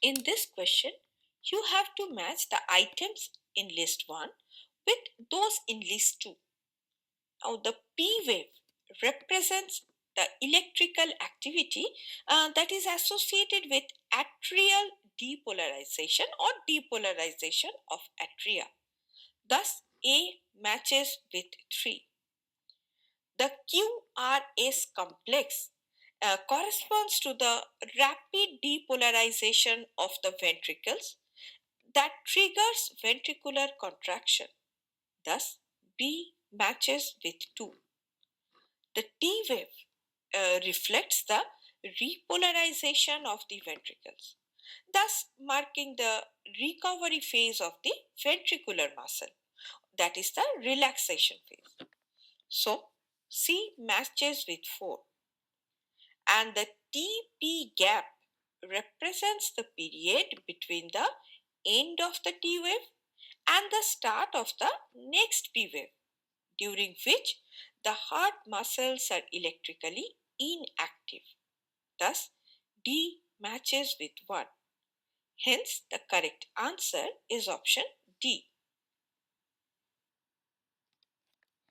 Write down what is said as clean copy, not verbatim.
In this question, you have to match the items in list 1 with those in list 2. Now, the P wave represents the electrical activity that is associated with atrial depolarization or depolarization of atria. Thus, A matches with 3. The QRS complex corresponds to the rapid depolarization of the ventricles that triggers ventricular contraction. Thus, B matches with 2. The T wave reflects the repolarization of the ventricles, thus marking the recovery phase of the ventricular muscle, that is the relaxation phase. So, C matches with 4. And the TP gap represents the period between the end of the T wave and the start of the next P wave, during which the heart muscles are electrically inactive. Thus, D matches with 1. Hence, the correct answer is option D.